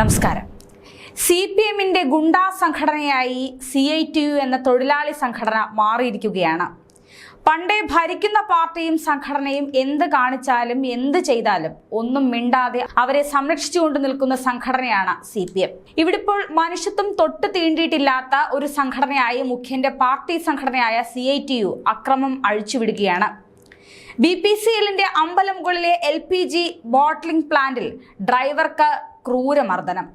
നമസ്കാരം. CPMന്റെ ഗുണ്ടാ സംഘടനയായി CITU എന്ന തൊഴിലാളി സംഘടന മാറിയിരിക്കുകയാണ്. പണ്ടേ ഭരിക്കുന്ന പാർട്ടിയും സംഘടനയും എന്ത് കാണിച്ചാലും എന്ത് ചെയ്താലും ഒന്നും മിണ്ടാതെ അവരെ സംരക്ഷിച്ചുകൊണ്ട് നിൽക്കുന്ന സംഘടനയാണ് CPM. ഇവിടിപ്പോൾ മനുഷ്യത്വം തൊട്ട് തീണ്ടിയിട്ടില്ലാത്ത ഒരു സംഘടനയായി മുഖ്യന്റെ പാർട്ടി സംഘടനയായ CITU അക്രമം അഴിച്ചുവിടുകയാണ്. BPCLന്റെ അമ്പലംകുളിലെ LPG ബോട്ട്ലിംഗ് പ്ലാന്റിൽ ഡ്രൈവർക്ക് ക്രൂരമർദ്ദനം,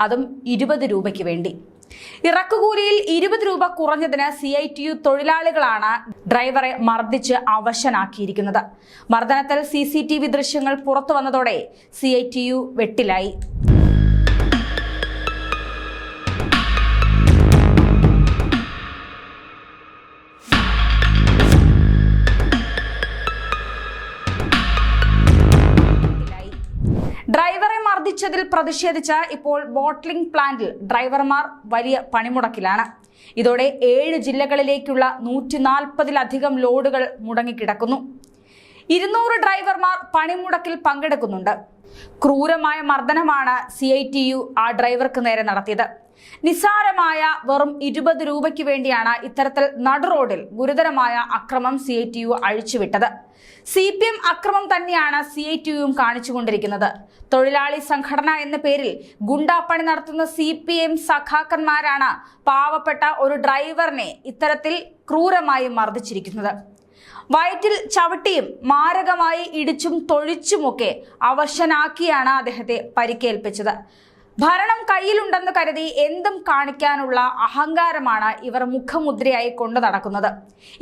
അതും 20 രൂപയ്ക്ക് വേണ്ടി. ഇറക്കുകൂലിയിൽ 20 രൂപ കുറഞ്ഞതിന് CITU തൊഴിലാളികളാണ് ഡ്രൈവറെ മർദ്ദിച്ച് അവശനാക്കിയിരിക്കുന്നത്. മർദ്ദനത്തിൽ CCTV ദൃശ്യങ്ങൾ പുറത്തു വന്നതോടെ CITU വെട്ടിലായി. ഡ്രൈവറെ മർദ്ദിച്ചതിൽ പ്രതിഷേധിച്ച് ഇപ്പോൾ ബോട്ട്ലിംഗ് പ്ലാന്റിൽ ഡ്രൈവർമാർ വലിയ പണിമുടക്കിലാണ്. ഇതോടെ 7 ജില്ലകളിലേക്കുള്ള 140-ലധികം ലോഡുകൾ മുടങ്ങിക്കിടക്കുന്നു. 200 ഡ്രൈവർമാർ പണിമുടക്കിൽ പങ്കെടുക്കുന്നുണ്ട്. ക്രൂരമായ മർദ്ദനമാണ് CITU ആ ഡ്രൈവർക്ക് നേരെ നടത്തിയത്. നിസ്സാരമായ വെറും 20 രൂപയ്ക്ക് വേണ്ടിയാണ് ഇത്തരത്തിൽ നടുറോഡിൽ ഗുരുതരമായ അക്രമം CITU അഴിച്ചുവിട്ടത്. CPM അക്രമം തന്നെയാണ് CITUവും കാണിച്ചുകൊണ്ടിരിക്കുന്നത്. തൊഴിലാളി സംഘടന എന്ന പേരിൽ ഗുണ്ടാപ്പണി നടത്തുന്ന CPM സഖാക്കന്മാരാണ് പാവപ്പെട്ട ഒരു ഡ്രൈവറിനെ ഇത്തരത്തിൽ ക്രൂരമായി മർദ്ദിച്ചിരിക്കുന്നത്. വയറ്റിൽ ചവിട്ടിയും മാരകമായി ഇടിച്ചും തൊഴിച്ചുമൊക്കെ അവശനാക്കിയാണ് അദ്ദേഹത്തെ പരിക്കേൽപ്പിച്ചത്. ഭരണം കയ്യിലുണ്ടെന്ന് കരുതി എന്തും കാണിക്കാനുള്ള അഹങ്കാരമാണ് ഇവർ മുഖമുദ്രയായി കൊണ്ടു നടക്കുന്നത്.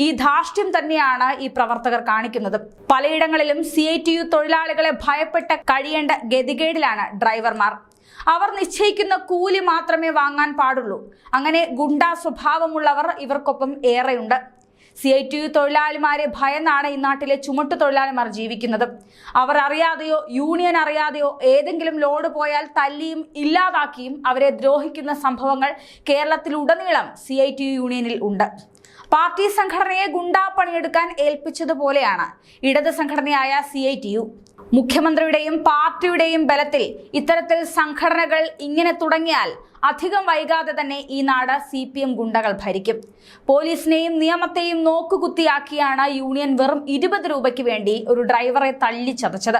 ഈ ധാർഷ്ട്യം തന്നെയാണ് ഈ പ്രവർത്തകർ കാണിക്കുന്നത്. പലയിടങ്ങളിലും CITU തൊഴിലാളികളെ ഭയപ്പെട്ട് കഴിയേണ്ട ഗതികേടിലാണ് ഡ്രൈവർമാർ. അവർ നിശ്ചയിക്കുന്ന കൂലി മാത്രമേ വാങ്ങാൻ പാടുള്ളൂ. അങ്ങനെ ഗുണ്ടാ സ്വഭാവമുള്ളവർ ഇവർക്കൊപ്പം ഏറെയുണ്ട്. CITU തൊഴിലാളിമാരെ ഭയന്നാണ് ഈ നാട്ടിലെ ചുമട്ടു തൊഴിലാളിമാർ ജീവിക്കുന്നത്. അവർ അറിയാതെയോ യൂണിയൻ അറിയാതെയോ ഏതെങ്കിലും ലോഡ് പോയാൽ തല്ലിയും ഇല്ലാതാക്കിയും അവരെ ദ്രോഹിക്കുന്ന സംഭവങ്ങൾ കേരളത്തിലുടനീളം CITU യൂണിയനിൽ ഉണ്ട്. പാർട്ടി സംഘടനയെ ഗുണ്ടാപ്പണിയെടുക്കാൻ ഏൽപ്പിച്ചതുപോലെയാണ് ഇടത് സംഘടനയായ CITU. മുഖ്യമന്ത്രിയുടെയും പാർട്ടിയുടെയും ബലത്തിൽ ഇത്തരത്തിൽ സംഘടനകൾ ഇങ്ങനെ തുടങ്ങിയാൽ അധികം വൈകാതെ തന്നെ ഈ നാട് CPM ഗുണ്ടകൾ ഭരിക്കും. പോലീസിനെയും നിയമത്തെയും നോക്കുകുത്തിയാക്കിയാണ് യൂണിയൻ വെറും 20 രൂപയ്ക്ക് വേണ്ടി ഒരു ഡ്രൈവറെ തല്ലിച്ചതച്ചത്.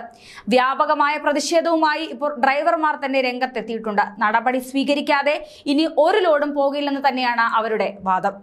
വ്യാപകമായ പ്രതിഷേധവുമായി ഇപ്പോൾ ഡ്രൈവർമാർ തന്നെ രംഗത്തെത്തിയിട്ടുണ്ട്. നടപടി സ്വീകരിക്കാതെ ഇനി ഒരു ലോഡും പോകില്ലെന്ന് തന്നെയാണ് അവരുടെ വാദം.